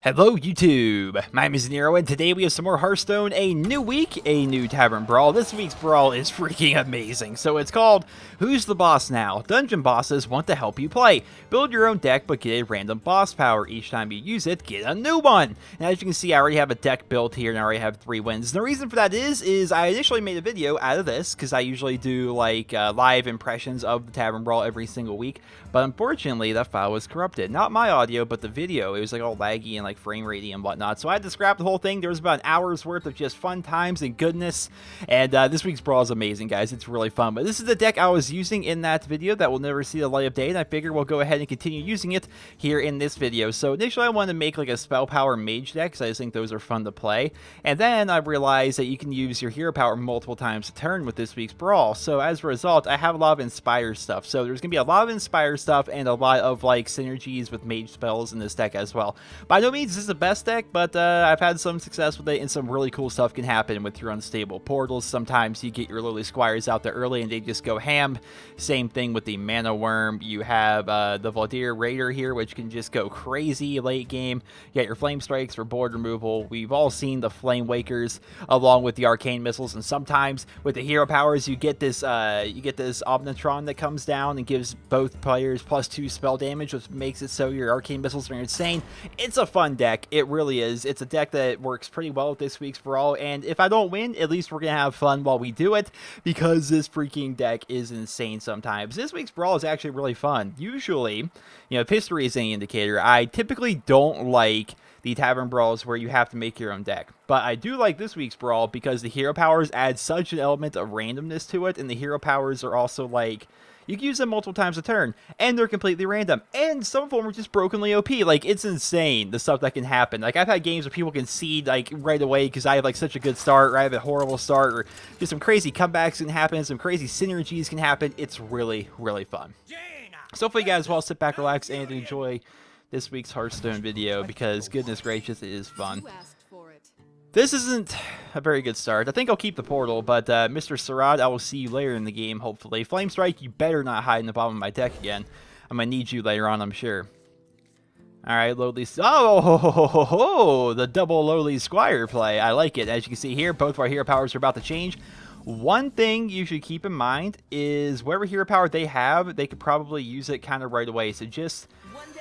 Hello YouTube, my name is Nero and today we have some more Hearthstone, a new week, a new Tavern Brawl. This week's Brawl is freaking amazing. So it's called Who's the Boss Now? Dungeon bosses want to help you play. Build your own deck but get a random boss power. Each time you use it, get a new one. And as you can see, I already have a deck built here and I already have 3 wins. And the reason for that is I initially made a video out of this because I usually do like live impressions of the Tavern Brawl every single week. But unfortunately, that file was corrupted. Not my audio, but the video. It was like all laggy and like frame ratey and whatnot. So I had to scrap the whole thing. There was about an hour's worth of just fun times and goodness. And this week's Brawl is amazing, guys. It's really fun. But this is the deck I was using in that video that will never see the light of day. And I figure we'll go ahead and continue using it here in this video. So initially, I wanted to make like a Spell Power Mage deck because I just think those are fun to play. And then I realized that you can use your Hero Power multiple times a turn with this week's Brawl. So as a result, I have a lot of Inspire stuff. So there's going to be a lot of Inspire stuff and a lot of like synergies with mage spells in this deck as well. By no means is this the best deck, but I've had some success with it and some really cool stuff can happen with your unstable portals. Sometimes you get your Lily Squires out there early and they just go ham. Same thing with the Mana Worm. You have the Valdir Raider here, which can just go crazy late game. You got your Flame Strikes for board removal. We've all seen the Flame Wakers along with the Arcane Missiles, and sometimes with the hero powers you get this Omnitron that comes down and gives both players +2 spell damage, which makes it so your Arcane Missiles are insane. It's a fun deck. It really is. It's a deck that works pretty well with this week's Brawl, and if I don't win, at least we're going to have fun while we do it, because this freaking deck is insane sometimes. This week's Brawl is actually really fun. Usually, you know, if history is any indicator, I typically don't like the Tavern Brawls where you have to make your own deck. But I do like this week's Brawl because the hero powers add such an element of randomness to it, and the hero powers are also like, you can use them multiple times a turn, and they're completely random. And some of them are just brokenly OP. Like, it's insane, the stuff that can happen. Like, I've had games where people concede, like, right away because I have, like, such a good start, or I have a horrible start, or just some crazy comebacks can happen, some crazy synergies can happen. It's really, really fun. So hopefully you guys will sit back, relax, and enjoy this week's Hearthstone video, because goodness gracious, it is fun. This isn't a very good start. I think I'll keep the portal, but Mr. Sarad, I will see you later in the game, hopefully. Flame Strike, you better not hide in the bottom of my deck again. I'm going to need you later on, I'm sure. Alright, Lowly... Oh, the double Lowly Squire play. I like it. As you can see here, both of our hero powers are about to change. One thing you should keep in mind is whatever hero power they have, they could probably use it kind of right away. So just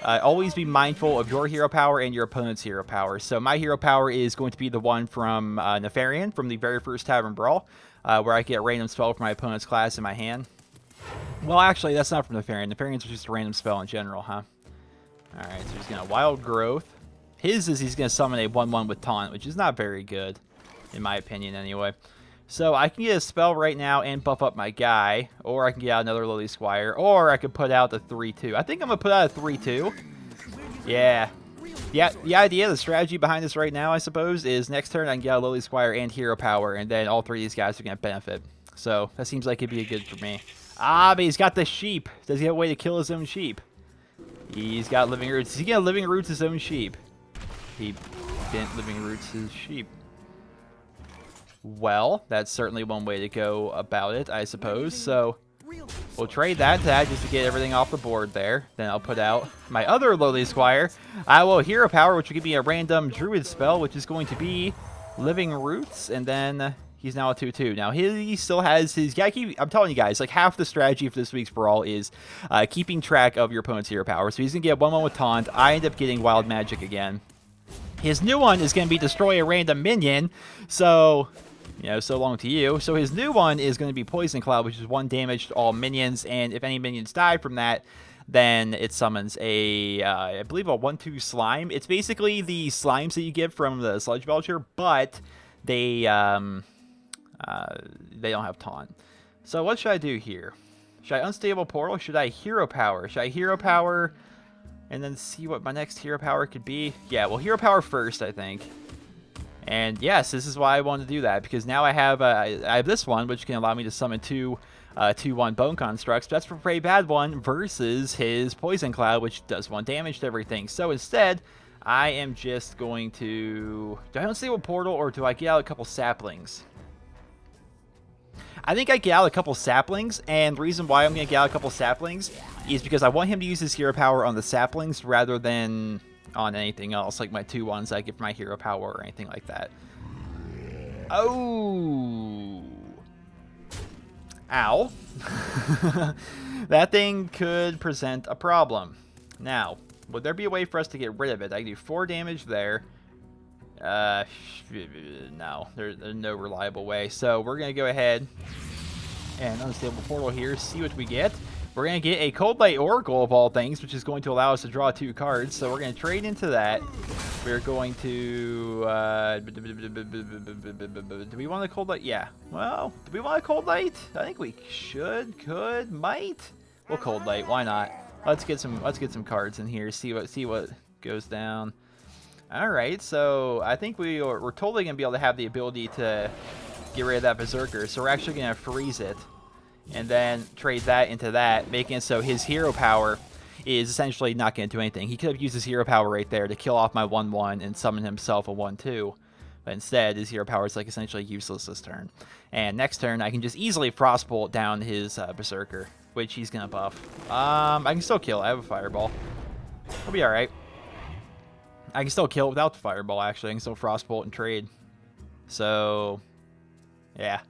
always be mindful of your hero power and your opponent's hero power. So my hero power is going to be the one from Nefarian, from the very first Tavern Brawl, where I get a random spell from my opponent's class in my hand. Well, actually, that's not from Nefarian. Nefarian's just a random spell in general, huh? Alright, so he's going to Wild Growth. His is he's going to summon a 1/1 with Taunt, which is not very good, in my opinion anyway. So I can get a spell right now and buff up my guy, or I can get out another Lily Squire, or I could put out the 3/2. I think I'm going to put out a 3/2. Yeah. The idea, the strategy behind this right now, I suppose, is next turn I can get out a Lily Squire and hero power, and then all 3 of these guys are going to benefit. So that seems like it'd be good for me. Ah, but he's got the sheep. Does he have a way to kill his own sheep? He's got Living Roots. Is he going to Living Roots his own sheep? He didn't Living Roots his sheep. Well, that's certainly one way to go about it, I suppose. So we'll trade that just to get everything off the board there. Then I'll put out my other Lowly Squire. I will hero power, which will give me a random druid spell, which is going to be Living Roots, and then he's now a 2/2. Now he still has his. Yeah, I'm telling you guys, like half the strategy for this week's Brawl is keeping track of your opponent's hero power. So he's gonna get 1/1 with Taunt. I end up getting Wild Magic again. His new one is gonna be destroy a random minion. So, you know, so long to you. So his new one is going to be Poison Cloud, which is 1 damage to all minions, and if any minions die from that, then it summons a, I believe a 1/2 slime. It's basically the slimes that you get from the Sludge Belcher, but they don't have Taunt. So what should I do here? Should I Unstable Portal? Should I Hero Power? Should I Hero Power and then see what my next Hero Power could be? Yeah, well, Hero Power first, I think. And yes, this is why I wanted to do that, because now I have this one, which can allow me to summon 2/1 Bone Constructs. That's for a very bad one versus his Poison Cloud, which does 1 damage to everything. So instead, I am just going to... Do I Unstable Portal, or do I get out a couple Saplings? I think I get out a couple Saplings, and the reason why I'm going to get out a couple Saplings is because I want him to use his hero power on the Saplings rather than on anything else, like my 2/1s I get for my hero power or anything like that. Oh. Ow. That thing could present a problem. Now, would there be a way for us to get rid of it? I can do 4 damage there. No, there's no reliable way. So we're going to go ahead and unstable portal here, see what we get. We're going to get a Cold Light Oracle of all things, which is going to allow us to draw 2 cards. So we're going to trade into that. We're going to... do we want a Cold Light? Yeah. Well, do we want a Cold Light? I think we should, could, might. We'll Cold Light. Why not? Let's get some cards in here. See what goes down. All right. So I think we're totally going to be able to have the ability to get rid of that Berserker. So we're actually going to freeze it. And then trade that into that, making it so his hero power is essentially not going to do anything. He could have used his hero power right there to kill off my 1/1 and summon himself a 1/2. But instead, his hero power is like essentially useless this turn. And next turn, I can just easily Frostbolt down his Berserker, which he's going to buff. I can still kill. I have a Fireball. He'll be alright. I can still kill without the Fireball, actually. I can still Frostbolt and trade. So... yeah,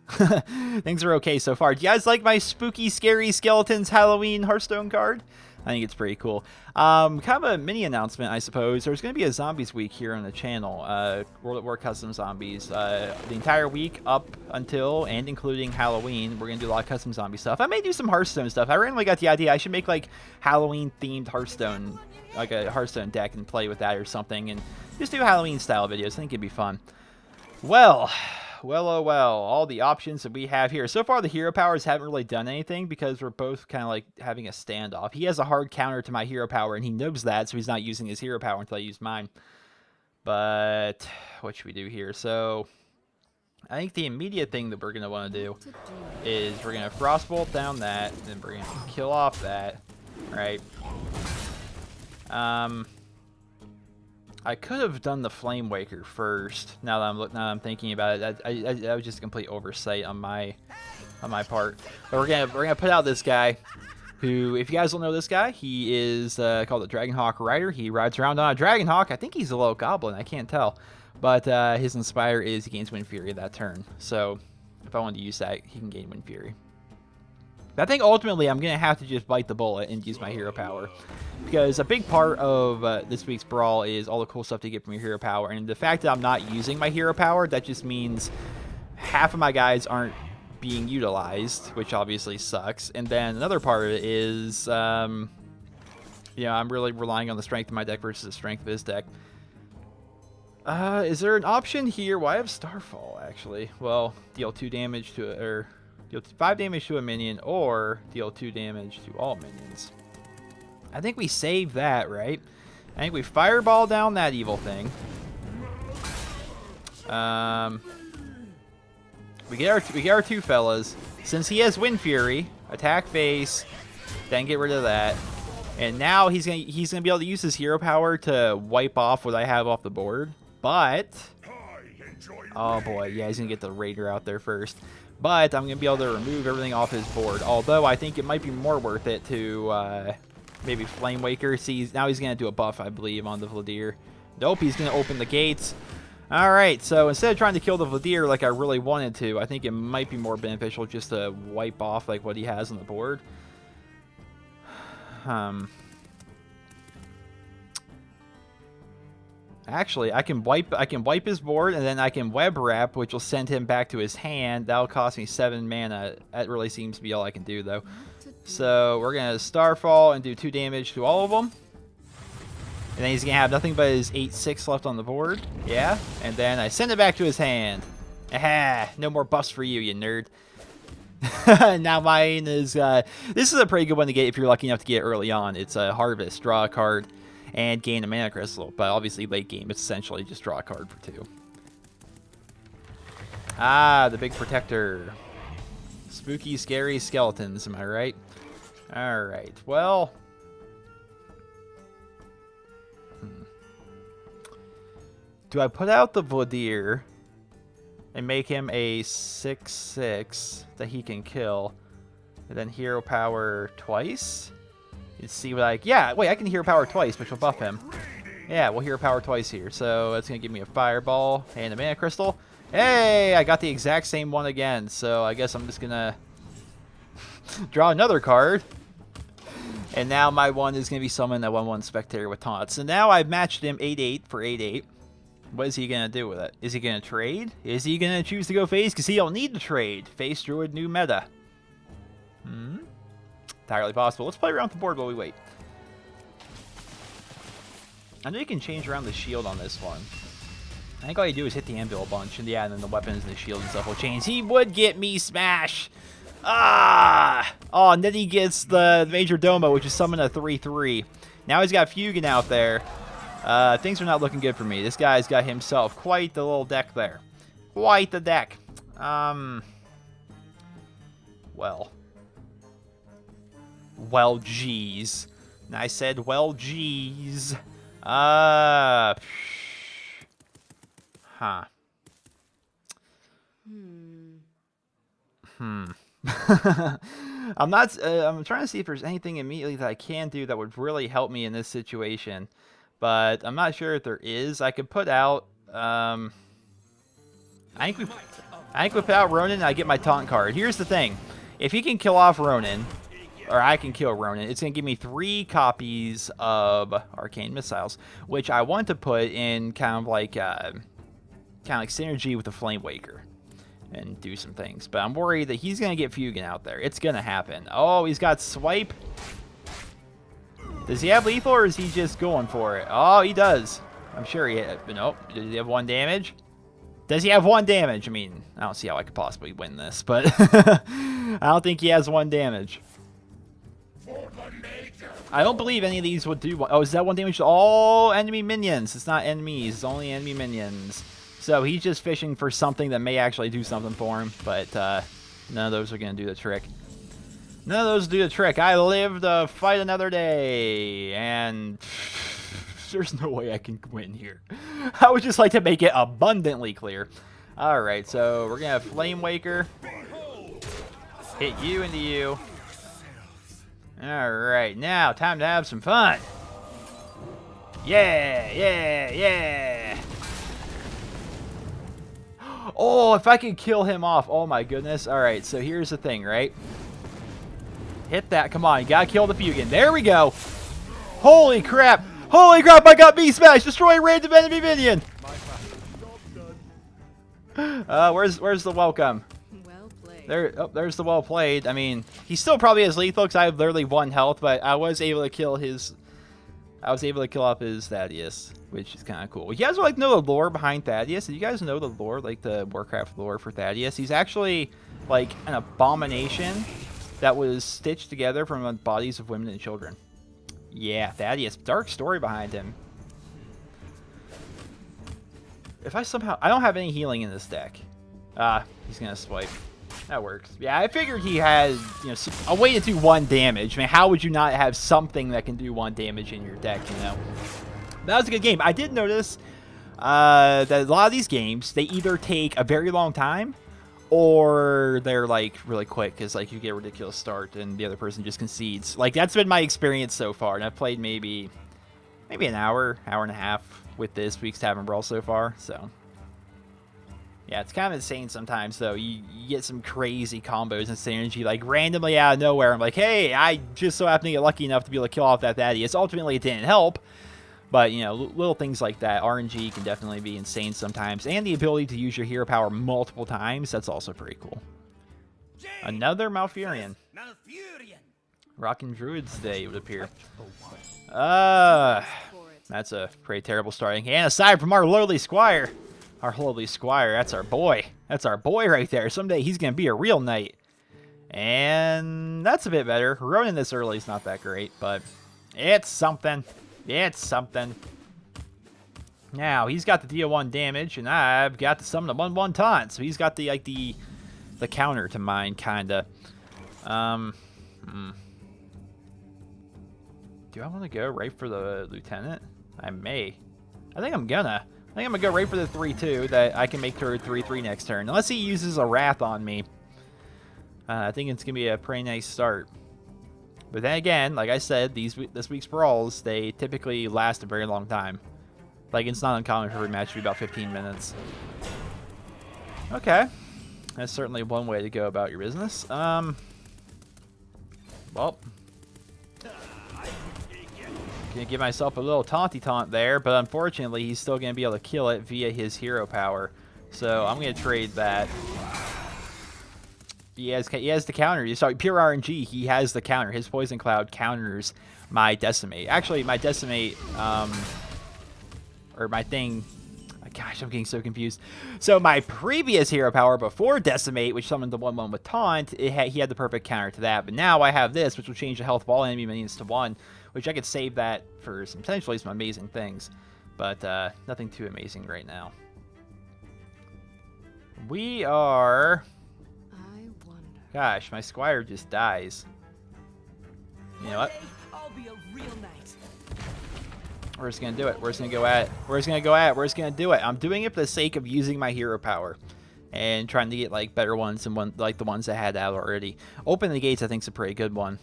things are okay so far. Do you guys like my spooky, scary skeletons Halloween Hearthstone card? I think it's pretty cool. Kind of a mini announcement, I suppose. There's going to be a Zombies Week here on the channel. World at War Custom Zombies. The entire week up until and including Halloween, we're going to do a lot of custom zombie stuff. I may do some Hearthstone stuff. I randomly got the idea I should make like Halloween-themed Hearthstone, like a Hearthstone deck and play with that or something. And just do Halloween-style videos. I think it'd be fun. Well, oh well, all the options that we have here. So far, the hero powers haven't really done anything because we're both kind of like having a standoff. He has a hard counter to my hero power, and he knows that, so he's not using his hero power until I use mine. But what should we do here? So I think the immediate thing that we're going to want to do is we're going to Frostbolt down that, and then we're going to kill off that, right? I could have done the Flame Waker first. Now that I'm thinking about it, that was just a complete oversight on my part. But we're gonna put out this guy, who, if you guys don't know this guy, he is called the Dragonhawk Rider. He rides around on a Dragonhawk. I think he's a little goblin. I can't tell, but his Inspire is he gains Wind Fury that turn. So if I wanted to use that, he can gain Wind Fury. I think ultimately I'm going to have to just bite the bullet and use my hero power. Because a big part of this week's Brawl is all the cool stuff to get from your hero power. And the fact that I'm not using my hero power, that just means half of my guys aren't being utilized, which obviously sucks. And then another part of it is, you know, I'm really relying on the strength of my deck versus the strength of his deck. Is there an option here? Well, I have Starfall, actually. Well, deal 2 damage to it, or... deal 5 damage to a minion, or deal 2 damage to all minions. I think we save that, right? I think we Fireball down that evil thing. We get our 2 fellas. Since he has Wind Fury, attack face, then get rid of that. And now he's gonna be able to use his hero power to wipe off what I have off the board. But oh boy, yeah, he's gonna get the Raider out there first. But I'm going to be able to remove everything off his board. Although I think it might be more worth it to maybe Flame Waker. See, now he's going to do a buff, I believe, on the Vladir. Nope, he's going to open the gates. Alright, so instead of trying to kill the Vladir like I really wanted to, I think it might be more beneficial just to wipe off like what he has on the board. Actually, I can wipe his board, and then I can Web Wrap, which will send him back to his hand. That'll cost me 7 mana. That really seems to be all I can do, though. So we're gonna Starfall and do 2 damage to all of them, and then he's gonna have nothing but his 8/6 left on the board. Yeah, and then I send it back to his hand. Aha! No more buffs for you, you nerd. Now mine is. This is a pretty good one to get if you're lucky enough to get it early on. It's a Harvest, draw a card, and gain a mana crystal. But obviously late game, it's essentially just draw a card for 2. Ah, the big protector. Spooky, scary skeletons, am I right? Alright, well... Do I put out the Vladir and make him a 6/6 that he can kill, and then hero power twice? You see what I... Yeah, wait, I can hero power twice, which will buff him. Yeah, we'll hero power twice here. So that's going to give me a fireball and a mana crystal. Hey, I got the exact same one again. So I guess I'm just going to draw another card. And now my one is going to be summoned at 1/1 Spectator with taunts. So now I've matched him 8/8 for 8/8. What is he going to do with it? Is he going to trade? Is he going to choose to go face? Because he don't need to trade. Face Druid, new meta. Entirely possible. Let's play around the board while we wait. I know you can change around the shield on this one. I think all you do is hit the anvil a bunch. And yeah, and then the weapons and the shield and stuff will change. He would get me smash. Ah! Oh, and then he gets the Major Domo, which is summon a 3/3. Now he's got Fugan out there. Things are not looking good for me. This guy's got himself quite the little deck there. Quite the deck. Well, geez. And I said, well, geez. Huh. I'm trying to see if there's anything immediately that I can do that would really help me in this situation, but I'm not sure if there is. I could put out, I think we put out Ronin and I get my taunt card. Here's the thing. If he can kill off Ronin, or I can kill Ronin, it's going to give me 3 copies of Arcane Missiles, which I want to put in kind of like synergy with the Flame Waker and do some things. But I'm worried that he's going to get Fugan out there. It's going to happen. Oh, he's got Swipe. Does he have lethal, or is he just going for it? Oh, he does. I'm sure he had. Nope. Does he have 1 damage? Does he have 1 damage? I mean, I don't see how I could possibly win this, but I don't think he has 1 damage. I don't believe any of these would do one. Oh, is that 1 damage to all enemy minions? It's not enemies. It's only enemy minions. So he's just fishing for something that may actually do something for him, but none of those are going to do the trick. None of those do the trick. I live to fight another day, and there's no way I can win here. I would just like to make it abundantly clear. Alright, so we're going to have Flame Waker. Hit you into you. Alright, now time to have some fun. Yeah, yeah, yeah. Oh, if I could kill him off. Oh my goodness. Alright, so here's the thing, right? Hit that. Come on, you gotta kill the Fugan. There we go. Holy crap. Holy crap, I got B-Smash. Destroy random enemy minion. Where's the welcome? Well played. There's the well played. I mean, he still probably has lethal because I have literally 1 health, but I was able to kill his... I was able to kill off his Thaddeus, which is kind of cool. You guys like know the lore behind Thaddeus? Did you guys know the lore, like the Warcraft lore for Thaddeus? He's actually like an abomination that was stitched together from the bodies of women and children. Yeah, Thaddeus. Dark story behind him. If I somehow... I don't have any healing in this deck. He's going to swipe. That works. Yeah, I figured he had, you know, a way to do 1 damage. I mean, how would you not have something that can do 1 damage in your deck, you know? That was a good game. I did notice that a lot of these games, they either take a very long time or they're, like, really quick because, like, you get a ridiculous start and the other person just concedes. Like, that's been my experience so far, and I've played maybe an hour and a half with this week's Tavern Brawl so far, so... Yeah, it's kind of insane sometimes, though. You get some crazy combos and synergy, like, randomly out of nowhere. I'm like, hey, I just so happen to get lucky enough to be able to kill off that Thaddeus. Ultimately, it didn't help. But, you know, little things like that. RNG can definitely be insane sometimes. And the ability to use your hero power multiple times, that's also pretty cool. Another Malfurion. Rockin' Druids Day, it would appear. That's a pretty terrible starting. And aside from our lowly squire... Our lowly squire, that's our boy. That's our boy right there. Someday he's going to be a real knight. And that's a bit better. Ronin this early is not that great, but it's something. It's something. Now, he's got the deal 1 damage, and I've got to summon the 1/1 taunt. So he's got the, like, the counter to mine, kind of. Do I want to go right for the lieutenant? I may. I think I'm gonna go right for the 3/2 that I can make her 3/3 next turn. Unless he uses a Wrath on me. I think it's going to be a pretty nice start. But then again, like I said, this week's Brawls, they typically last a very long time. Like, it's not uncommon for every match to be about 15 minutes. Okay. That's certainly one way to go about your business. Well. Gonna give myself a little taunty taunt there, but unfortunately he's still gonna be able to kill it via his hero power. So I'm gonna trade that. He has the counter. You saw pure RNG. He has the counter. His poison cloud counters my decimate. Actually, my decimate, or my thing. Gosh, I'm getting so confused. So my previous hero power before decimate, which summoned the 1/1 with taunt, he had the perfect counter to that. But now I have this, which will change the health of all enemy minions to 1, which I could save that for potentially some amazing things. But nothing too amazing right now. We are. Gosh, my squire just dies. You know what? I'll be a real knight. We're just gonna do it. We're just gonna go at it. We're just gonna go at it. We're just gonna do it. I'm doing it for the sake of using my hero power and trying to get like better ones than like the ones I had out already. Open the gates, I think, is a pretty good one.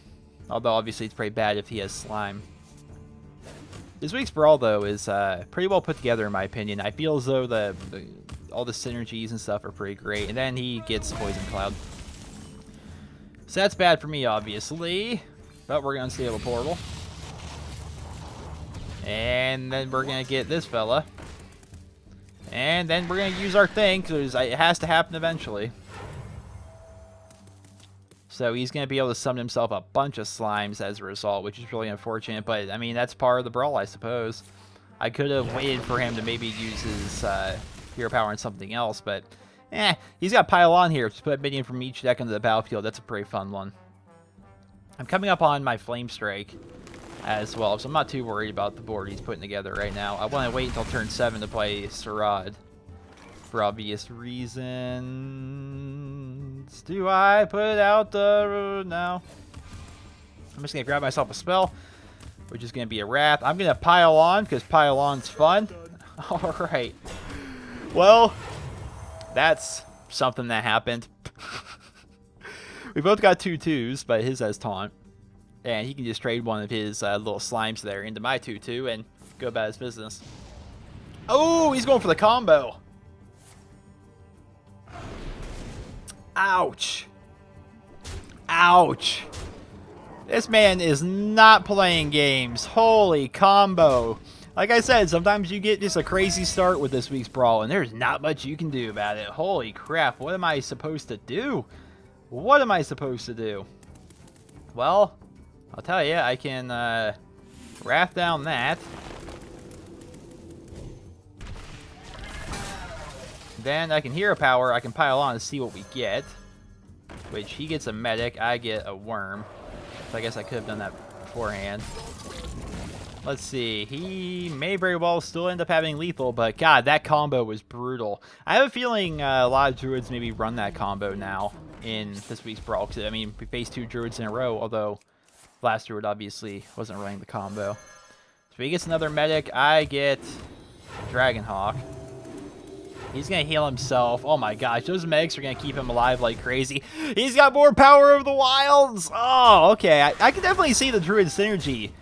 Although obviously it's pretty bad if he has slime. This week's brawl though is pretty well put together in my opinion. I feel as though all the synergies and stuff are pretty great. And then he gets poison cloud. So that's bad for me, obviously. But we're gonna unstable portal. And then we're going to get this fella. And then we're going to use our thing, because it has to happen eventually. So he's going to be able to summon himself a bunch of slimes as a result, which is really unfortunate. But, I mean, that's part of the brawl, I suppose. I could have waited for him to maybe use his hero power on something else, but... he's got pile on here. Just put a minion from each deck into the battlefield. That's a pretty fun one. I'm coming up on my Flame Strike as well, so I'm not too worried about the board he's putting together right now. I want to wait until turn 7 to play Sarad for obvious reasons. Do I put out the... No. I'm just going to grab myself a spell, which is going to be a Wrath. I'm going to pile on, because pile on's fun. Alright. Well, that's something that happened. We both got 2/2s, but his has taunt. And he can just trade one of his little slimes there into my 2/2 and go about his business. Oh, he's going for the combo. Ouch. Ouch. This man is not playing games. Holy combo. Like I said, sometimes you get just a crazy start with this week's brawl, and there's not much you can do about it. Holy crap. What am I supposed to do? What am I supposed to do? Well... I'll tell you, I can wrath down that. Then I can hero power. I can pile on to see what we get. Which he gets a medic, I get a worm. So I guess I could have done that beforehand. Let's see. He may very well still end up having lethal, but God, that combo was brutal. I have a feeling a lot of druids maybe run that combo now in this week's brawl. Cause, I mean, we faced 2 druids in a row, although... Last druid obviously wasn't running the combo. So he gets another medic. I get Dragonhawk. He's going to heal himself. Oh my gosh, those medics are going to keep him alive like crazy. He's got more power of the wilds. Oh, okay. I can definitely see the druid synergy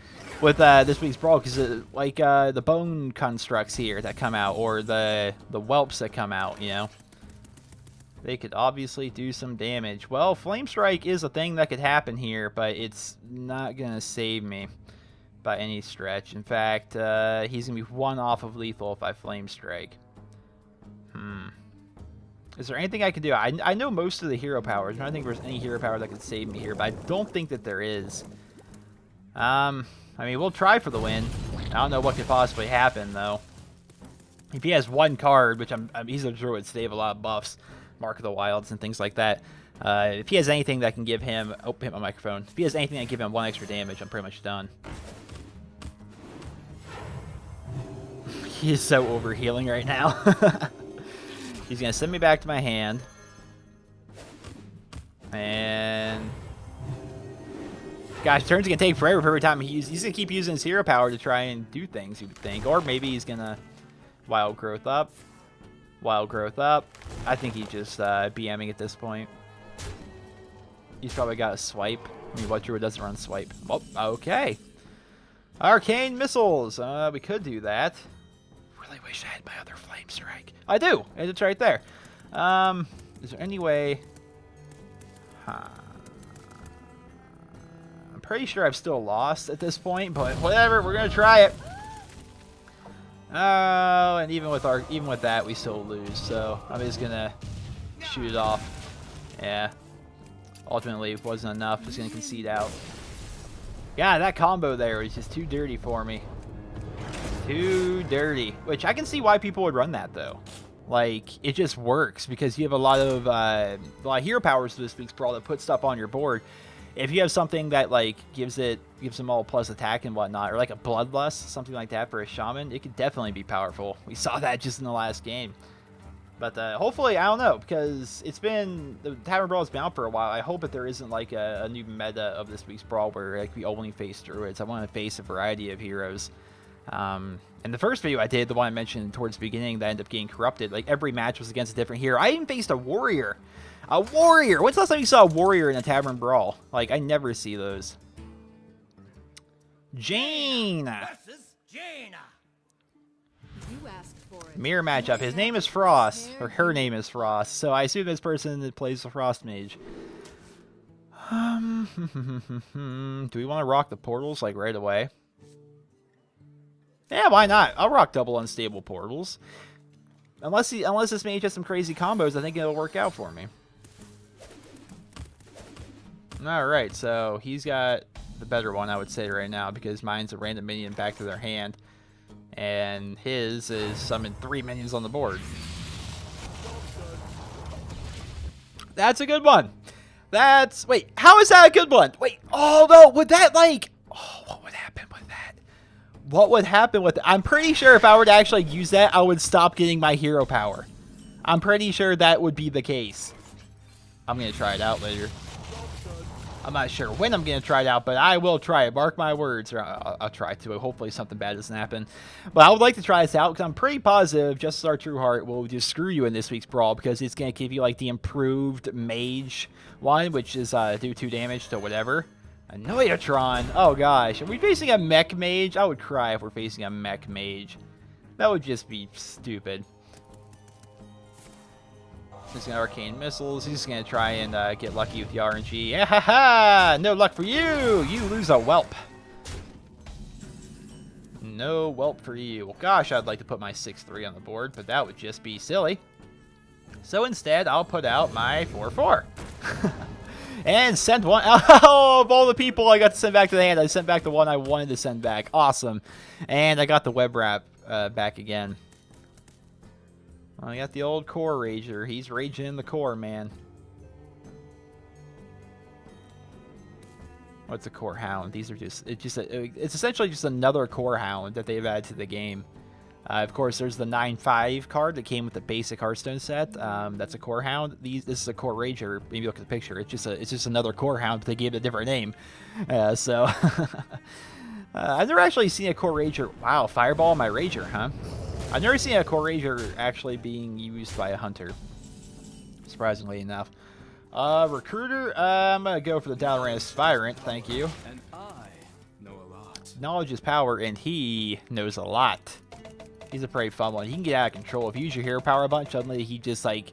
with this week's brawl, because like the bone constructs here that come out, or the whelps that come out, you know. They could obviously do some damage. Well, Flame Strike is a thing that could happen here, but it's not going to save me by any stretch. In fact, he's going to be 1 off of lethal if I Flame Strike. Is there anything I can do? I know most of the hero powers. I don't think there's any hero power that could save me here, but I don't think that there is. I mean, we'll try for the win. I don't know what could possibly happen, though. If he has 1 card, which he's a druid, so they have a lot of buffs. Mark of the Wilds and things like that. If he has anything that can give him... Oh, hit my microphone. If he has anything that can give him 1 extra damage, I'm pretty much done. He is so overhealing right now. He's going to send me back to my hand. And... Gosh, turns going to take forever for every time he's going to keep using his hero power to try and do things, you would think. Or maybe he's going to Wild Growth up. Wild Growth up. I think he's just BMing at this point. He's probably got a swipe. I mean, what druid doesn't run swipe? Oh, okay. Arcane Missiles. We could do that. really wish I had my other flame strike. I do. It's right there. Is there any way? I'm pretty sure I've still lost at this point, but whatever. We're gonna try it. Oh, and even with that, we still lose. So I'm just gonna shoot it off. Yeah. Ultimately, it wasn't enough. Just gonna concede out. Yeah, that combo there was just too dirty for me. Too dirty. Which I can see why people would run that though. Like, it just works because you have a lot of hero powers to this week's brawl that put stuff on your board. If you have something that like gives them all plus attack and whatnot, or like a bloodlust, something like that for a shaman, it could definitely be powerful. We saw that just in the last game. But hopefully, I don't know, because the Tavern Brawl has been out for a while. I hope that there isn't like a new meta of this week's brawl where like we only face druids. I want to face a variety of heroes. In the first video I did, the one I mentioned towards the beginning that ended up getting corrupted, like every match was against a different hero. I even faced a warrior. A warrior! When's the last time you saw a warrior in a Tavern Brawl? Like, I never see those. Jane! Mirror matchup. His name is Frost. Or her name is Frost. So I assume this person plays the Frost Mage. Do we want to rock the portals, like, right away? Yeah, why not? I'll rock double unstable portals. Unless this mage has some crazy combos, I think it'll work out for me. Alright, so he's got the better one, I would say, right now, because mine's a random minion back to their hand. And his is summon 3 minions on the board. That's a good one. Wait, how is that a good one? Wait, oh no, would that like... Oh, what would happen with that? What would happen with it? I'm pretty sure if I were to actually use that, I would stop getting my hero power. I'm pretty sure that would be the case. I'm going to try it out later. I'm not sure when I'm going to try it out, but I will try it. Mark my words. Or I'll try to. Hopefully something bad doesn't happen. But I would like to try this out because I'm pretty positive Justice Our True Heart will just screw you in this week's brawl because it's going to give you like the improved mage one, which is do 2 damage to whatever. Annoyatron. Oh gosh. Are we facing a mech mage? I would cry if we're facing a mech mage. That would just be stupid. He's going to arcane missiles. He's going to try and get lucky with the RNG. Yeah, ha ha! No luck for you! You lose a whelp. No whelp for you. Well, gosh, I'd like to put my 6-3 on the board, but that would just be silly. So instead, I'll put out my 4-4. And send one. Oh, of all the people I got to send back to the hand, I sent back the one I wanted to send back. Awesome. And I got the web wrap back again. I got the old core rager. He's raging in the core, man. What's a core hound? These are it's essentially just another core hound that they've added to the game. Of course, there's the 9/5 card that came with the basic Hearthstone set. That's a core hound. This is a core rager. Maybe look at the picture. It's just another core hound. But they gave it a different name. So I've never actually seen a core rager. Wow, fireball my rager, huh? I've never seen a core rager actually being used by a hunter. Surprisingly enough. Recruiter. I'm gonna go for the Dalaran Aspirant. Thank you. And I know a lot. Knowledge is power, and he knows a lot. He's a pretty fun one. He can get out of control. If you use your hero power a bunch, suddenly he just like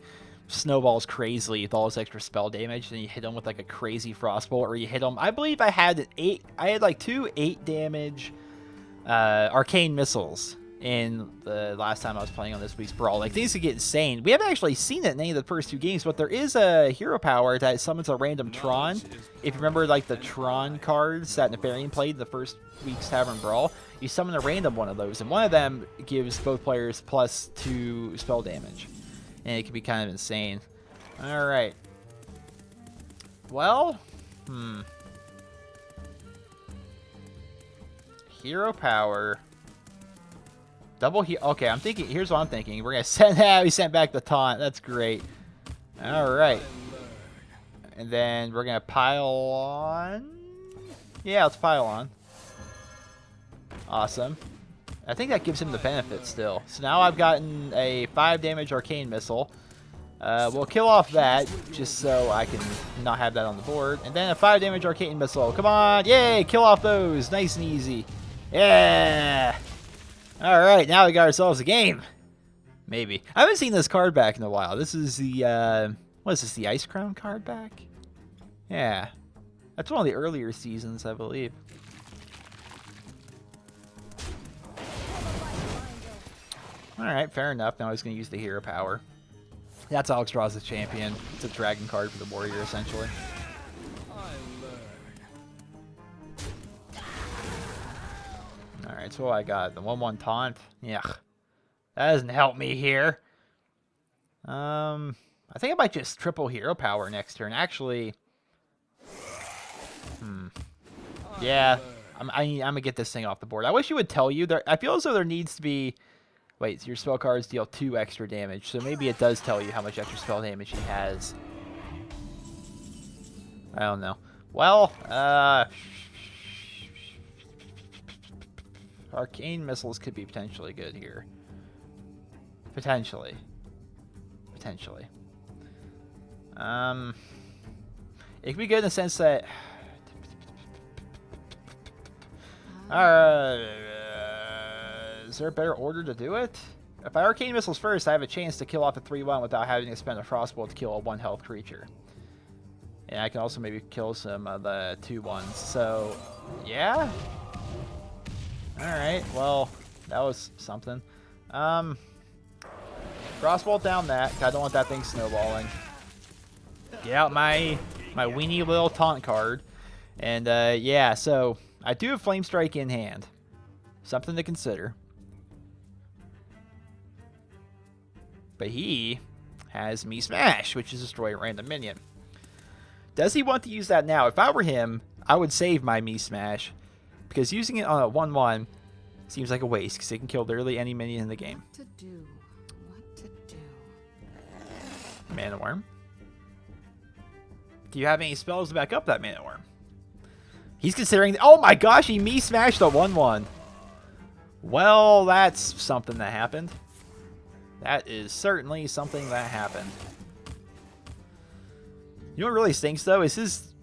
snowballs crazily with all his extra spell damage, and you hit him with like a crazy frostbolt, or you hit him. I believe I had like 2 8-damage arcane missiles in the last time I was playing on this week's brawl. Like, things could get insane. We haven't actually seen it in any of the first 2 games, but there is a hero power that summons a random Tron. If you remember, like, the Tron cards that Nefarian played in the first week's Tavern Brawl, you summon a random one of those, and one of them gives both players +2 spell damage. And it can be kind of insane. Alright. Well, hero power. Double heal. Okay, I'm thinking. Here's what I'm thinking. We're gonna send. We sent back the taunt. That's great. All right. And then we're gonna pile on. Yeah, let's pile on. Awesome. I think that gives him the benefit still. So now I've gotten a 5-damage arcane missile. We'll kill off that just so I can not have that on the board. And then a 5-damage arcane missile. Come on, yay! Kill off those. Nice and easy. Yeah. Alright, now we got ourselves a game. Maybe. I haven't seen this card back in a while. This is the, what is this, the Ice Crown card back? Yeah. That's one of the earlier seasons, I believe. Alright, fair enough. Now he's going to use the hero power. That's Alex draws the champion. It's a dragon card for the warrior, essentially. Alright, so what I got? The 1/1 taunt? Yeah. That doesn't help me here. I think I might just triple hero power next turn. Actually, yeah, I'm gonna get this thing off the board. I wish you would tell you. I feel as though there needs to be. Wait, so your spell cards deal 2 extra damage, so maybe it does tell you how much extra spell damage he has. I don't know. Well, arcane missiles could be potentially good here. Potentially. It could be good in the sense that. Is there a better order to do it? If I arcane missiles first, I have a chance to kill off a 3/1 without having to spend a frostbolt to kill a 1 health creature. And I can also maybe kill some of the 2/1s. So, yeah. All right. Well, that was something. Frostbolt down that. I don't want that thing snowballing. Get out my weenie little taunt card. And yeah, so I do have Flame Strike in hand. Something to consider. But he has Me Smash, which is destroy a random minion. Does he want to use that now? If I were him, I would save my Me Smash. Because using it on a 1/1 seems like a waste, because it can kill literally any minion in the game. What to do? Mana Worm. Do you have any spells to back up that Mana Worm? He's considering... Oh my gosh, he Me Smashed a 1/1. Well, that's something that happened. That is certainly something that happened. You know what really stinks, though, is his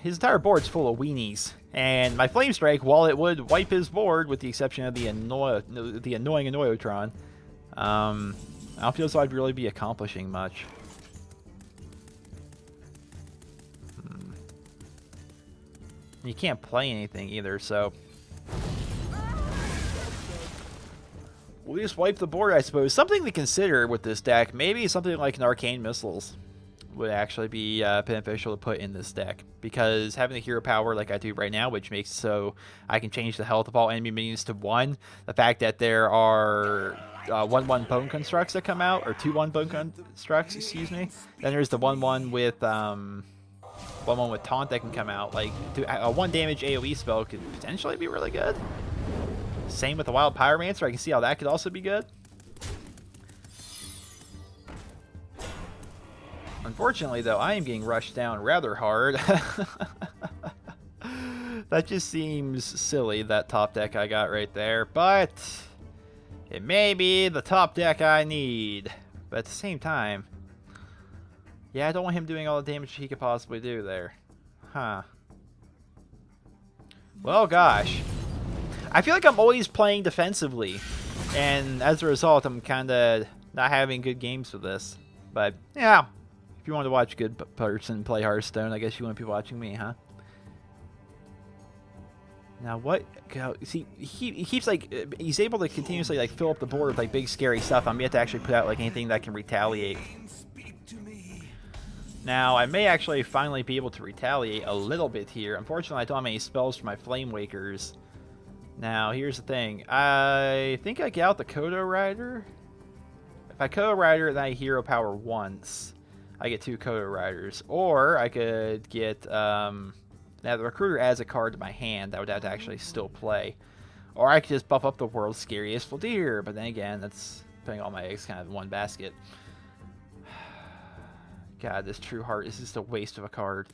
entire board's full of weenies. And my Flame Strike, while it would wipe his board, with the exception of the annoying Annoyotron, I don't feel as though I'd really be accomplishing much. You can't play anything either, so... We'll just wipe the board, I suppose. Something to consider with this deck. Maybe something like an Arcane Missiles would actually be beneficial to put in this deck. Because having the hero power like I do right now, which makes so I can change the health of all enemy minions to 1. The fact that there are 1/1 Bone Constructs that come out, or 2/1 Bone Constructs, excuse me. Then there's the 1/1 with 1/1 with Taunt that can come out. Like, a 1 damage AoE spell could potentially be really good. Same with the Wild Pyromancer. I can see how that could also be good. Unfortunately, though, I am getting rushed down rather hard. That just seems silly, that top deck I got right there. But it may be the top deck I need. But at the same time, yeah, I don't want him doing all the damage he could possibly do there. Huh. Well, gosh. I feel like I'm always playing defensively, and as a result, I'm kind of not having good games with this. But, yeah, if you want to watch a good person play Hearthstone, I guess you want to be watching me, huh? Now, what... See, he keeps, like... He's able to continuously, like, fill up the board with, like, big, scary stuff. I'm yet to actually put out, like, anything that can retaliate. Now, I may actually finally be able to retaliate a little bit here. Unfortunately, I don't have any spells for my Flame Wakers. Now, here's the thing. I think I get out the Kodo Rider. If I Kodo Rider, then I hero power once. I get 2 Kodo Riders. Or I could get... now, the Recruiter adds a card to my hand. That would have to actually still play. Or I could just buff up the World's Scariest Deer. But then again, that's putting all my eggs kind of in one basket. God, this True Heart is just a waste of a card.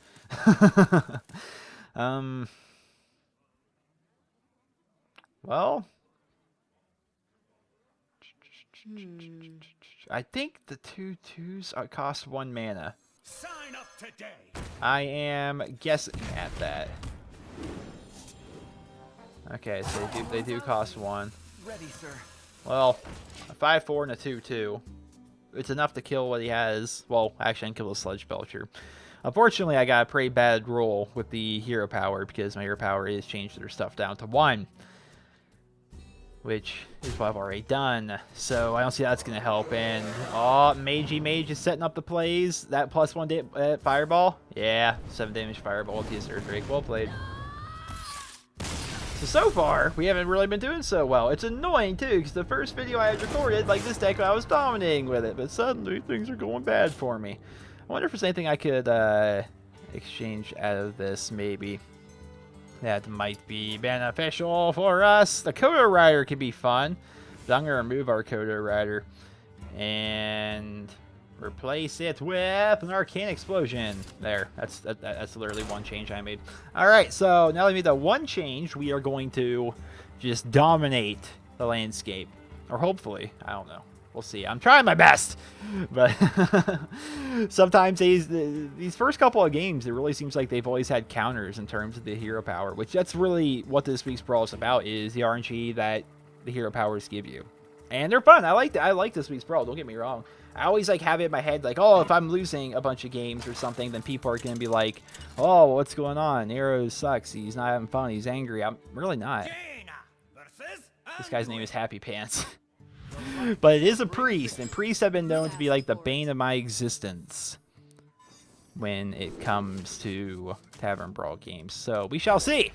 Well, I think the 2/2s cost 1 mana. Sign up today. I am guessing at that. Okay, so they do cost 1. Ready, sir. Well, a 5-4 and a 2-2. It's enough to kill what he has. Well, actually, I can kill the Sludge Belcher. Unfortunately, I got a pretty bad roll with the hero power because my hero power is changed their stuff down to 1. Which is what I've already done. So I don't see that's going to help. And, oh, Mage is setting up the plays. That +1 fireball. Yeah, 7 damage fireball to his Drake. Well played. So far, we haven't really been doing so well. It's annoying, too, because the first video I had recorded, like this deck, I was dominating with it. But suddenly, things are going bad for me. I wonder if there's anything I could exchange out of this, maybe. That might be beneficial for us. The Kodo Rider could be fun. But I'm going to remove our Kodo Rider. And replace it with an Arcane Explosion. There. That's literally one change I made. Alright, so now that we made that one change, we are going to just dominate the landscape. Or hopefully. I don't know. We'll see. I'm trying my best. But sometimes these first couple of games, it really seems like they've always had counters in terms of the hero power, which that's really what this week's Brawl is about, is the RNG that the hero powers give you. And they're fun. I like this week's Brawl, don't get me wrong. I always like have it in my head like, oh, if I'm losing a bunch of games or something, then people are going to be like, oh, what's going on? Hero sucks. He's not having fun. He's angry. I'm really not. This guy's name is Happy Pants. But it is a priest, and priests have been known to be like the bane of my existence when it comes to Tavern Brawl games. So we shall see.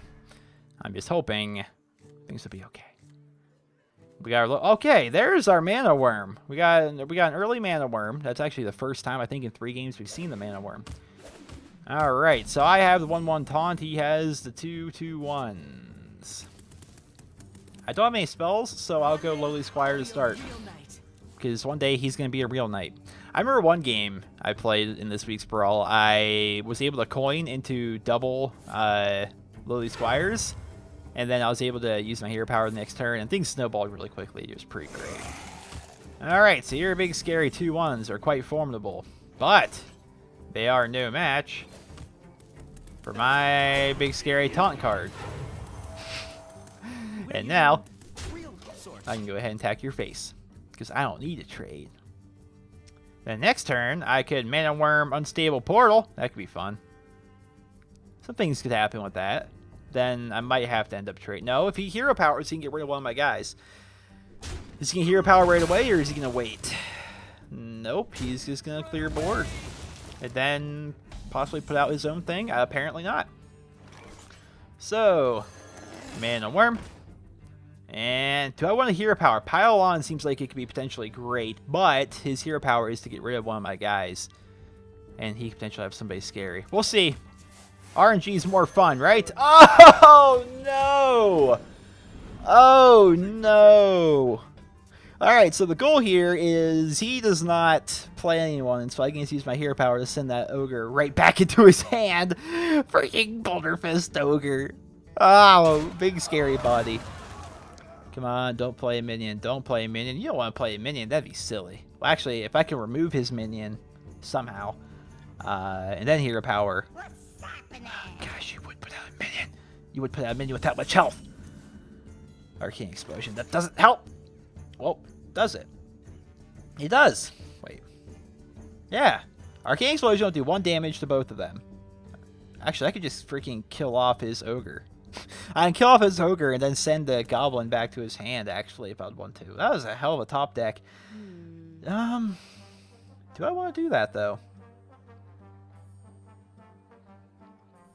I'm just hoping things will be okay. We got okay. There's our Mana Worm. We got an early Mana Worm. That's actually the first time I think in 3 games we've seen the Mana Worm. All right, so I have the 1/1 taunt. He has the 2/2/1s. I don't have any spells, so I'll go Lowly Squire to start. Because one day he's going to be a real knight. I remember one game I played in this week's Brawl. I was able to coin into double Lowly Squires. And then I was able to use my hero power the next turn. And things snowballed really quickly. It was pretty great. Alright, so your big scary 2/1s are quite formidable. But they are no match for my big scary taunt card. And now, I can go ahead and attack your face. Because I don't need a trade. Then next turn, I could Mana Worm Unstable Portal. That could be fun. Some things could happen with that. Then I might have to end up trading. No, if he hero powers, he can get rid of one of my guys. Is he going to hero power right away, or is he going to wait? Nope, he's just going to clear board. And then possibly put out his own thing. Apparently not. So, Mana Worm. And do I want a hero power? Pile on seems like it could be potentially great, but his hero power is to get rid of one of my guys. And he could potentially have somebody scary. We'll see. RNG is more fun, right? Oh, no! Oh, no! Alright, so the goal here is he does not play anyone, so I can just use my hero power to send that ogre right back into his hand. Freaking Boulder Fist ogre. Oh, big scary body. Come on, don't play a minion. Don't play a minion. You don't want to play a minion. That'd be silly. Well, actually, if I can remove his minion somehow, and then hero power. Gosh, you would put out a minion. You would put out a minion with that much health. Arcane Explosion. That doesn't help. Well, does it? It does. Wait. Yeah. Arcane Explosion will do 1 damage to both of them. Actually, I could just freaking kill off his ogre. I can kill off his ogre and then send the goblin back to his hand, actually, if I'd want to. That was a hell of a top deck. Do I want to do that, though?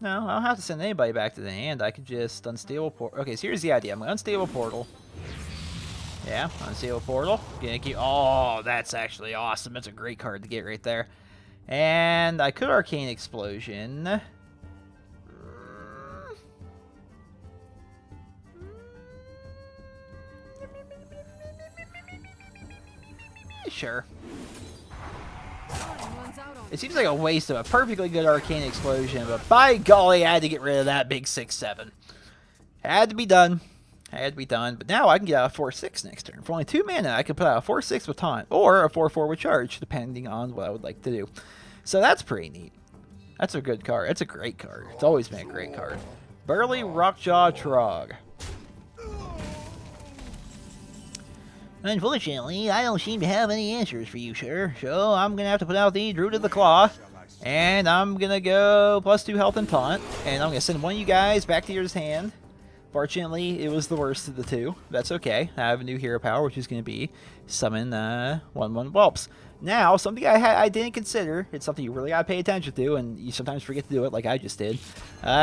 No, I don't have to send anybody back to the hand. I could just Unstable Portal. Okay, so here's the idea. I'm going to Unstable Portal. Yeah, Unstable Portal. Gonna keep... Oh, that's actually awesome. That's a great card to get right there. And I could Arcane Explosion. Sure. It seems like a waste of a perfectly good Arcane Explosion, but by golly, I had to get rid of that big 6/7. Had to be done. Had to be done. But now I can get out a 4/6 next turn. For only 2 mana, I can put out a 4/6 with Taunt, or a 4/4 with Charge, depending on what I would like to do. So that's pretty neat. That's a good card. It's a great card. It's always been a great card. Burly Rockjaw Trog. Unfortunately, I don't seem to have any answers for you, sir. So I'm going to have to put out the Druid of the Claw. And I'm going to go +2 health and taunt. And I'm going to send one of you guys back to your hand. Fortunately, it was the worst of the two. That's okay. I have a new hero power, which is going to be summon 1/1 whelps. Now, something I didn't consider. It's something you really got to pay attention to, and you sometimes forget to do it, like I just did.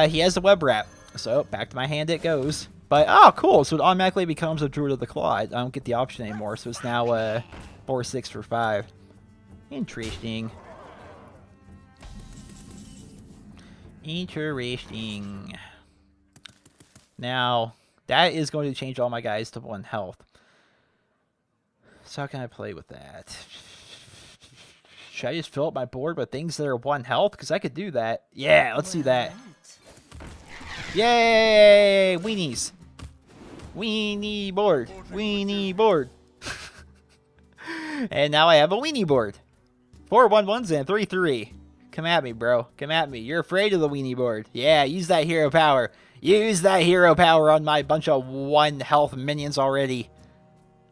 He has the web wrap. So, back to my hand it goes. But, oh, cool. So it automatically becomes a Druid of the Claw. I don't get the option anymore. So it's now 4/6 for 5. Interesting. Interesting. Now, that is going to change all my guys to 1 health. So how can I play with that? Should I just fill up my board with things that are 1 health? Because I could do that. Yeah, let's do that. Yay! Weenies. Weenie board. Weenie board. And now I have a weenie board. 4 1/1s and 3/3. Come at me, bro. Come at me. You're afraid of the weenie board. Yeah, use that hero power. Use that hero power on my bunch of 1 health minions already.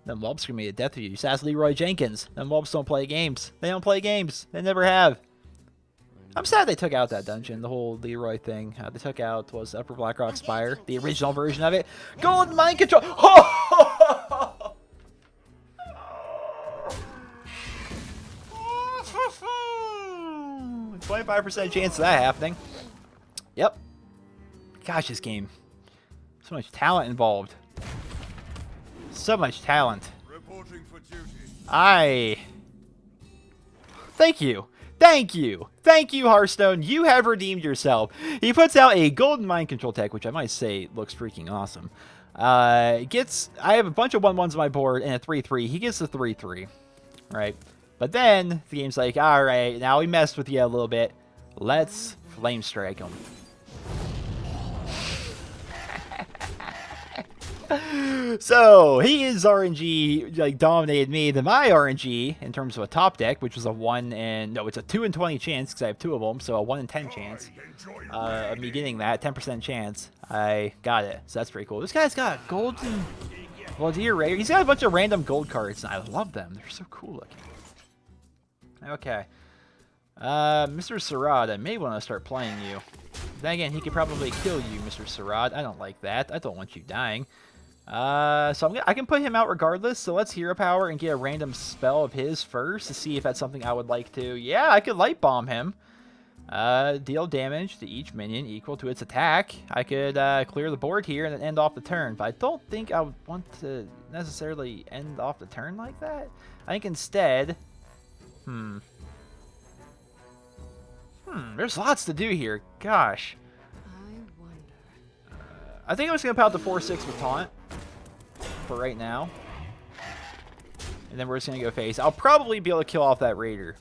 Them whelps can be a death of you. Sass Leroy Jenkins. Them whelps don't play games. They don't play games. They never have. I'm sad they took out that dungeon, the whole Leroy thing. They took out was Upper Blackrock Spire, the original version of it. Golden Mind Control. 25% chance of that happening. Yep. Gosh, this game. So much talent involved. So much talent. Reporting for duty. Thank you. Thank you. Thank you, Hearthstone. You have redeemed yourself. He puts out a Golden Mind Control tech, which I might say looks freaking awesome. I have a bunch of 1/1s on my board and a 3/3. He gets the 3/3. Right? But then the game's like, alright, now we messed with you a little bit. Let's Flame Strike him. So, his RNG like dominated me. Then my RNG, in terms of a top deck, which was a 2 in 20 chance, because I have 2 of them, so a 1 in 10 chance of me getting that, 10% chance. I got it, so that's pretty cool. This guy's got a golden Valdir Raider. He's got a bunch of random gold cards, and I love them. They're so cool looking. Okay. Mr. Sarad, I may want to start playing you. Then again, he could probably kill you, Mr. Sarad. I don't like that. I don't want you dying. So I can put him out regardless. So let's hero power and get a random spell of his first to see if that's something I would like to. Yeah, I could light bomb him. Deal damage to each minion equal to its attack. I could clear the board here and then end off the turn. But I don't think I would want to necessarily end off the turn like that. I think instead... There's lots to do here. Gosh. I think I'm just going to put out the 4/6 with Taunt for right now. And then we're just going to go face. I'll probably be able to kill off that Raider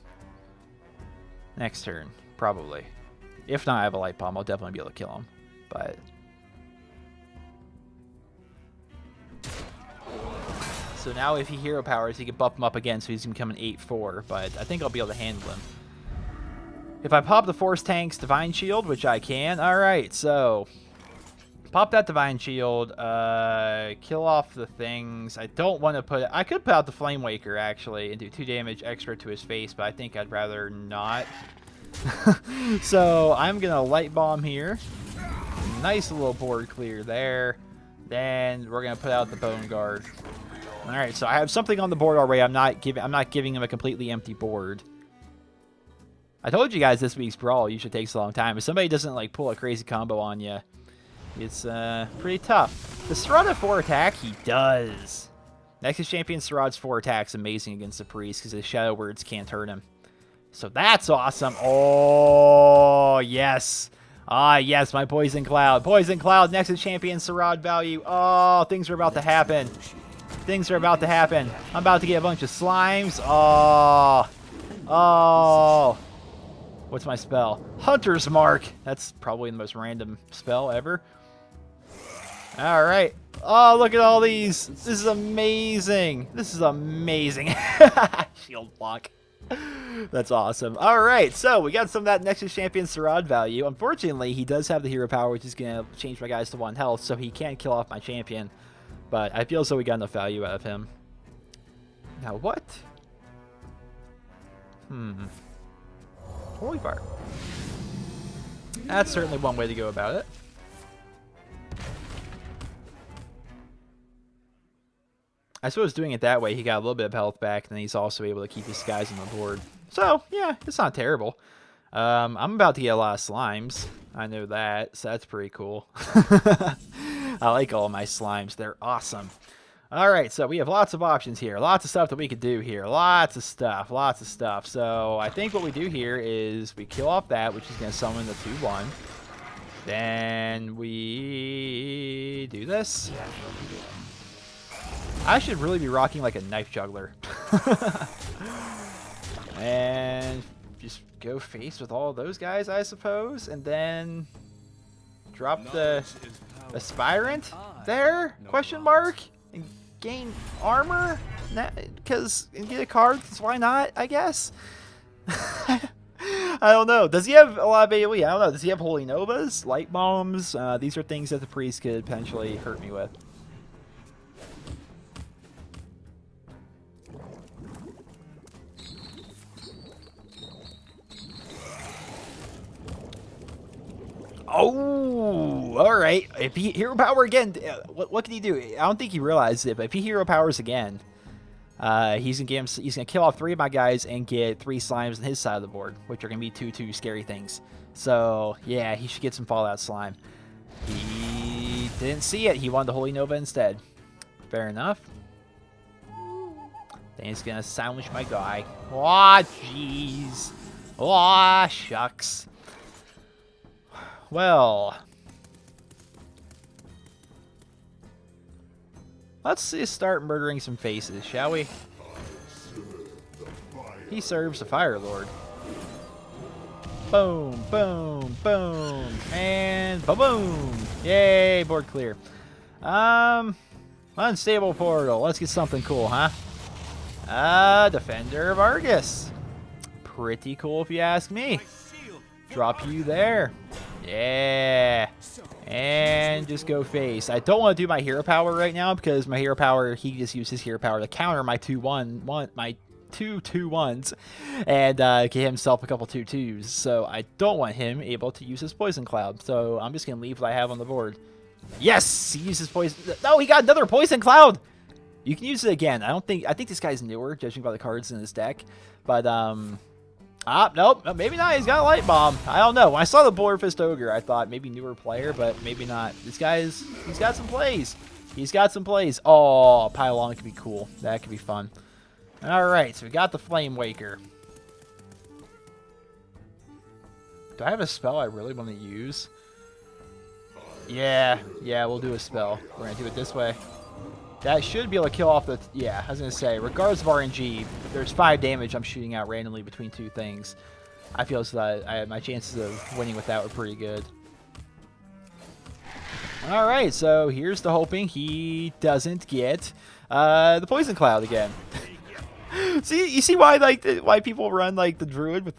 next turn. Probably. If not, I have a Light Bomb. I'll definitely be able to kill him. But... So now if he hero powers, he can buff him up again, so he's going to become an 8/4. But I think I'll be able to handle him. If I pop the Force Tank's Divine Shield, which I can. Alright, so... Pop that Divine Shield. Kill off the things. I don't want to put... I could put out the Flame Waker, actually, and do 2 damage extra to his face, but I think I'd rather not. So, I'm going to Light Bomb here. Nice little board clear there. Then, we're going to put out the Bone Guard. Alright, so I have something on the board already. I'm not giving him a completely empty board. I told you guys this week's Brawl usually takes a long time. If somebody doesn't like pull a crazy combo on you, it's pretty tough. Does Sarad have 4 attack? He does. Nexus Champion Sarad's 4 attack's amazing against the Priest because his Shadow Words can't hurt him. So that's awesome. Oh, yes. Ah, yes, my Poison Cloud. Poison Cloud, Nexus Champion Sarad value. Oh, things are about to happen. Things are about to happen. I'm about to get a bunch of slimes. Oh. Oh. What's my spell? Hunter's Mark. That's probably the most random spell ever. Alright. Oh, look at all these. This is amazing. This is amazing. Shield block. That's awesome. Alright, so we got some of that Nexus Champion Sarad value. Unfortunately, he does have the hero power, which is going to change my guys to 1 health, so he can't kill off my champion. But I feel as though we got enough value out of him. Now what? Holy fire. That's certainly one way to go about it. I suppose doing it that way, he got a little bit of health back, and then he's also able to keep his guys on the board. So, yeah, it's not terrible. I'm about to get a lot of slimes. I know that, so that's pretty cool. I like all my slimes. They're awesome. All right, so we have lots of options here. Lots of stuff that we could do here. Lots of stuff. Lots of stuff. So I think what we do here is we kill off that, which is going to summon the 2-1. Then we do this. I should really be rocking like a knife juggler. And just go face with all those guys, I suppose. And then drop the aspirant there? Question mark? And gain armor? Because and get a card, so why not, I guess? I don't know. Does he have a lot of AoE? I don't know. Does he have Holy Novas? Light Bombs? These are things that the priest could potentially hurt me with. Oh, all right. If he hero power again, what can he do? I don't think he realized it, but if he hero powers again, he's gonna kill off 3 of my guys and get 3 slimes on his side of the board, which are gonna be 2/2 scary things. So yeah, he should get some Fallout slime. He didn't see it. He wanted the Holy Nova instead. Fair enough. Then he's gonna sandwich my guy. Aw, jeez. Aw, shucks. Well, let's just start murdering some faces, shall we? He serves the Fire Lord. Boom, boom, boom, and ba-boom! Yay, board clear. Unstable portal. Let's get something cool, huh? Defender of Argus. Pretty cool if you ask me. Drop you there. Yeah. And just go face. I don't want to do my hero power right now because my hero power, he just used his hero power to counter my 2/2/1s and get himself a couple 2/2s. So I don't want him able to use his poison cloud. So I'm just gonna leave what I have on the board. Yes, he uses poison. No, he got another poison cloud. You can use it again. I think this guy's newer, judging by the cards in his deck. But nope, maybe not. He's got a light bomb. I don't know. When I saw the Boar Fist Ogre, I thought maybe newer player, but maybe not. He's got some plays. He's got some plays. Oh, Pylon could be cool. That could be fun. All right, so we got the Flame Waker. Do I have a spell I really want to use? Yeah, we'll do a spell. We're going to do it this way. That should be able to kill off the... Yeah, I was going to say, regardless of RNG, there's 5 damage I'm shooting out randomly between 2 things. I feel as though my chances of winning with that were pretty good. Alright, so here's the hoping he doesn't get the Poison Cloud again. See, you see why why people run like the Druid with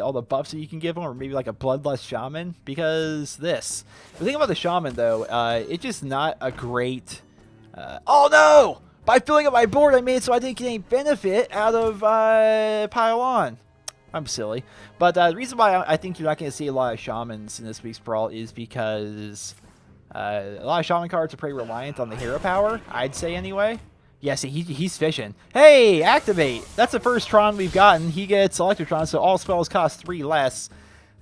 all the buffs that you can give them, or maybe like a Bloodlust Shaman? Because this. The thing about the Shaman though, it's just not a great... oh no! By filling up my board, I made it so I didn't get any benefit out of Pylon. I'm silly. But the reason why I think you're not going to see a lot of Shamans in this week's Brawl is because a lot of Shaman cards are pretty reliant on the hero power, I'd say anyway. Yeah, see, he's fishing. Hey, activate! That's the first Tron we've gotten. He gets Electrotron, so all spells cost 3 less.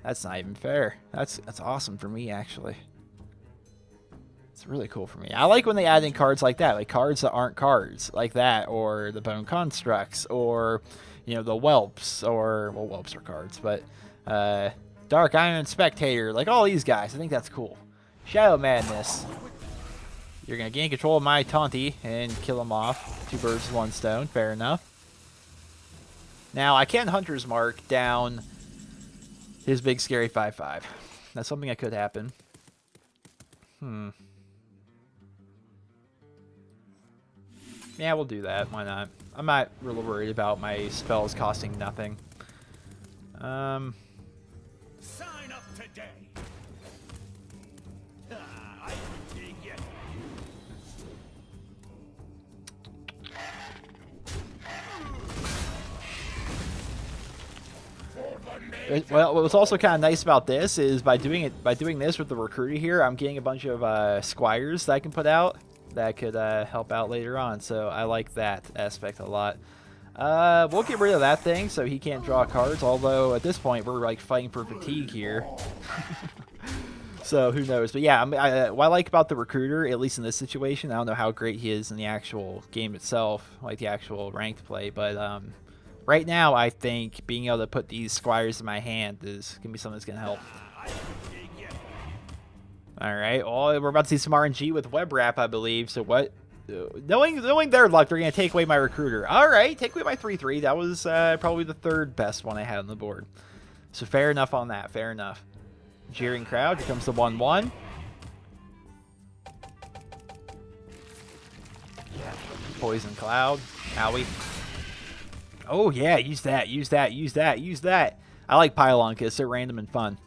That's not even fair. That's awesome for me, actually. It's really cool for me. I like when they add in cards like that, like cards that aren't cards, like that, or the Bone Constructs, or, you know, the Whelps, or, well, Whelps are cards, but Dark Iron Spectator, like all these guys. I think that's cool. Shadow Madness. You're going to gain control of my Taunty and kill him off. 2 birds, 1 stone. Fair enough. Now, I can Hunter's Mark down his big scary 5/5. That's something that could happen. Yeah, we'll do that. Why not? I'm not really worried about my spells costing nothing. Sign up today. I dig it. Well, what's also kind of nice about this is by doing this with the recruiter here, I'm getting a bunch of squires that I can put out that could help out later on. So I like that aspect a lot. We'll get rid of that thing so he can't draw cards. Although at this point we're like fighting for fatigue here. So who knows? But yeah, what I like about the recruiter, at least in this situation, I don't know how great he is in the actual game itself, like the actual ranked play, but right now I think being able to put these squires in my hand is gonna be something that's gonna help. All right, well, we're about to see some RNG with web wrap, I believe. So what? Knowing their luck, they're gonna take away my recruiter. All right, take away my 3/3. That was probably the third best one I had on the board. So fair enough on that. Fair enough. Jeering crowd. Here comes the 1/1. Poison cloud. Owie. Oh yeah, use that. Use that. Use that. Use that. I like pylon because they're random and fun.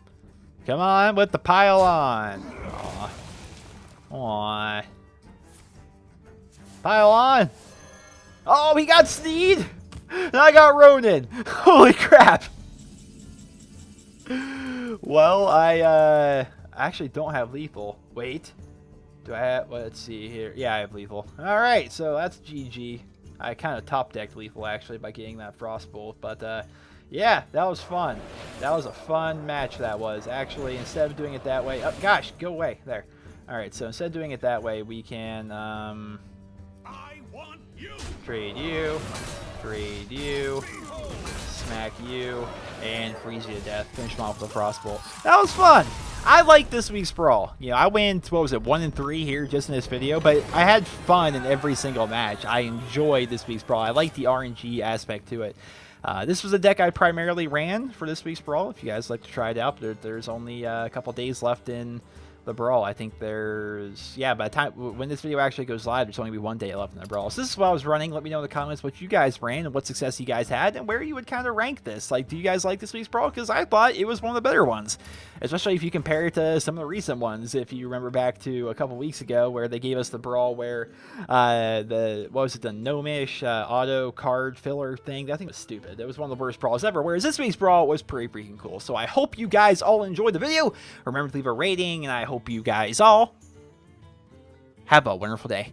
Come on with the pylon. Aw. Aw. Pylon. Oh, he got Sneed. And I got Ronin. Holy crap. Well, I actually don't have lethal. Wait. Do I have, let's see here. Yeah, I have lethal. All right, so that's GG. I kind of top decked lethal actually by getting that frostbolt, but yeah, that was fun. That was a fun match. That was actually, instead of doing it that way. Oh gosh, go away there. All right, so instead of doing it that way, we can I want you. trade you, smack you, and freeze you to death. Finish him off with a frostbolt. That was fun. I like this week's Brawl. You know, I went, what was it, 1-3 here just in this video, but I had fun in every single match. I enjoyed this week's Brawl. I like the RNG aspect to it. This was a deck I primarily ran for this week's Brawl. If you guys like to try it out, there's only a couple days left in the Brawl. I think there's, yeah, by the time when this video actually goes live, there's only be 1 day left in the Brawl. So this is what I was running. Let me know in the comments what you guys ran and what success you guys had and where you would kind of rank this. Like, do you guys like this week's Brawl? Because I thought it was one of the better ones, especially if you compare it to some of the recent ones. If you remember back to a couple weeks ago where they gave us the Brawl where the gnomish auto card filler thing, that thing was stupid. It was one of the worst Brawls ever, whereas this week's Brawl was pretty freaking cool. So I hope you guys all enjoyed the video. Remember to leave a rating, and I hope you guys all have a wonderful day.